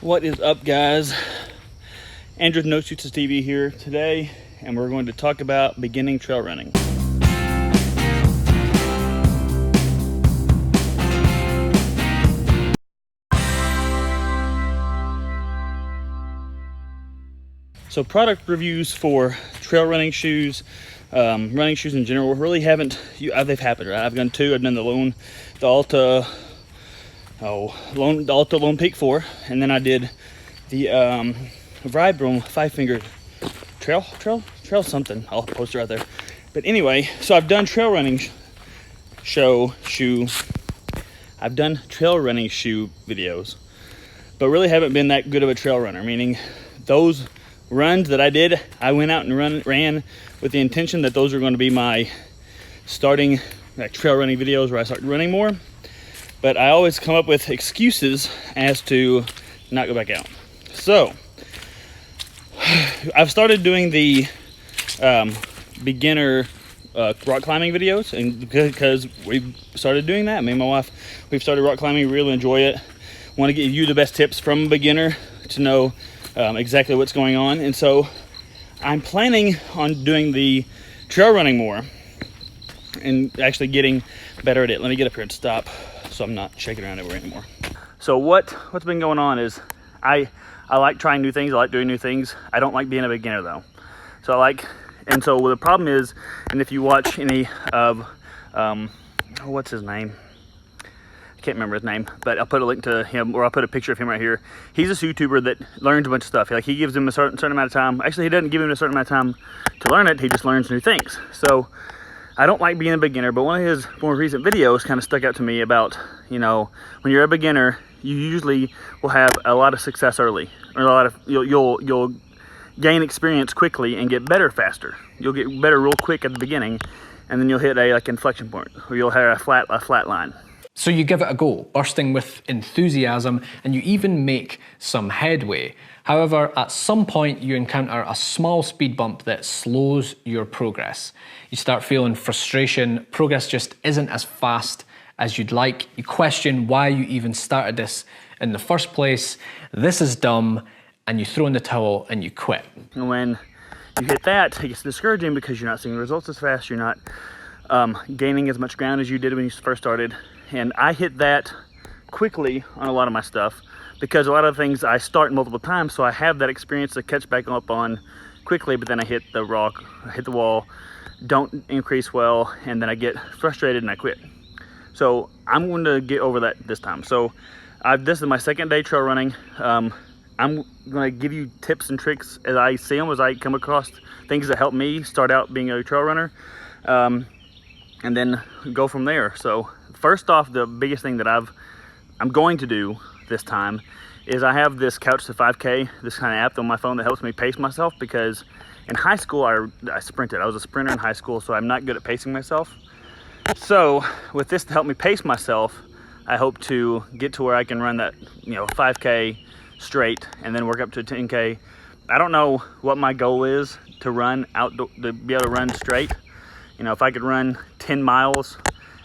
What is up, guys? Andrew No Excuses TV here today, and we're going to talk about beginning trail running. So product reviews for trail running shoes, running shoes in general, really haven't, they've happened, right? I've done two. I've done the Alta Lone Peak 4, and then I did the Vibram 5-finger trail something. I'll post it right there. But anyway, so I've done trail running I've done trail running shoe videos, but really haven't been that good of a trail runner, meaning those runs that I did, I went out and ran with the intention that those are going to be my starting trail running videos where I start running more. But I always come up with excuses as to not go back out. So I've started doing the beginner rock climbing videos, and because we've started doing that, me and my wife, we've started rock climbing, really enjoy it. Want to give you the best tips from a beginner to know exactly what's going on. And so I'm planning on doing the trail running more and actually getting better at it. Let me get up here and stop so I'm not shaking around everywhere anymore. So what's been going on is I like trying new things. I like doing new things. I don't like being a beginner though. So so the problem is, and if you watch any of what's his name, I can't remember his name, but I'll put a link to him, or I'll put a picture of him right here. He's a YouTuber that learns a bunch of stuff. Like, he gives him a certain amount of time. Actually, he doesn't give him a certain amount of time to learn it. He just learns new things. So I don't like being a beginner, but one of his more recent videos kind of stuck out to me about, when you're a beginner, you usually will have a lot of success early, or you'll gain experience quickly and get better faster. You'll get better real quick at the beginning, and then you'll hit a inflection point, or you'll have a flat line. So you give it a go, bursting with enthusiasm, and you even make some headway. However, at some point you encounter a small speed bump that slows your progress. You start feeling frustration, progress just isn't as fast as you'd like. You question why you even started this in the first place. This is dumb, and you throw in the towel and you quit. And when you hit that, it gets discouraging because you're not seeing results as fast, you're not gaining as much ground as you did when you first started. And I hit that quickly on a lot of my stuff because a lot of things I start multiple times, so I have that experience to catch back up on quickly, but then I hit the rock, I hit the wall, don't increase well, and then I get frustrated and I quit. So I'm going to get over that this time. So this is my second day trail running. I'm going to give you tips and tricks as I see them, as I come across things that help me start out being a trail runner, and then go from there. So first off, the biggest thing that I'm going to do this time is I have this Couch to 5K, this kind of app on my phone that helps me pace myself, because in high school I sprinted. I was a sprinter in high school, so I'm not good at pacing myself. So with this to help me pace myself, I hope to get to where I can run that 5K straight and then work up to 10K. I don't know what my goal is to run outdoor, to be able to run straight. If I could run 10 miles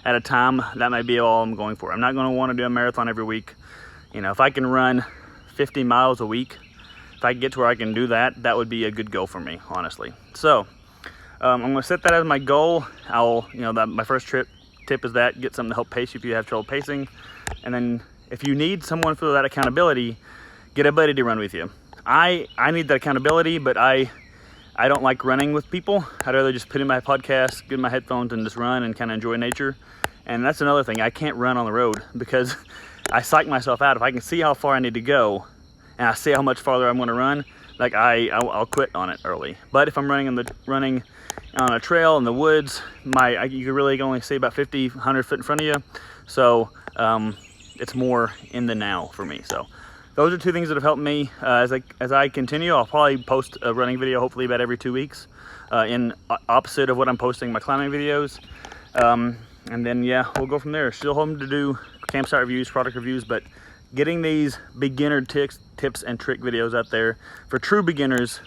at a time, that might be all I'm going for. I'm not going to want to do a marathon every week. If I can run 50 miles a week, if I can get to where I can do that, that would be a good goal for me, honestly. So I'm going to set that as my goal. My first tip is that get something to help pace you if you have trouble pacing. And then if you need someone for that accountability, get a buddy to run with you. I need that accountability, but I don't like running with people. I'd rather just put in my podcast, get in my headphones, and just run and kind of enjoy nature. And that's another thing. I can't run on the road because I psych myself out. If I can see how far I need to go and I see how much farther I'm going to run, I'll quit on it early. But if I'm running on a trail in the woods, you can really only see about 50, 100 foot in front of you. So it's more in the now for me. So those are two things that have helped me. As I continue, I'll probably post a running video hopefully about every 2 weeks, in opposite of what I'm posting my climbing videos. And then we'll go from there. Still hoping to do campsite reviews, product reviews, but getting these beginner tips and trick videos out there for true beginners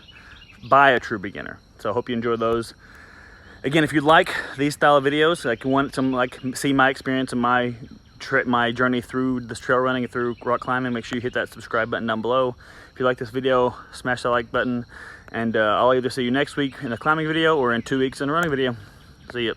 by a true beginner. So I hope you enjoy those. Again, if you like these style of videos, want see my experience and my my journey through this trail running and through rock climbing, make sure you hit that subscribe button down below. If you like this video, smash that like button, and I'll either see you next week in a climbing video or in 2 weeks in a running video. See ya.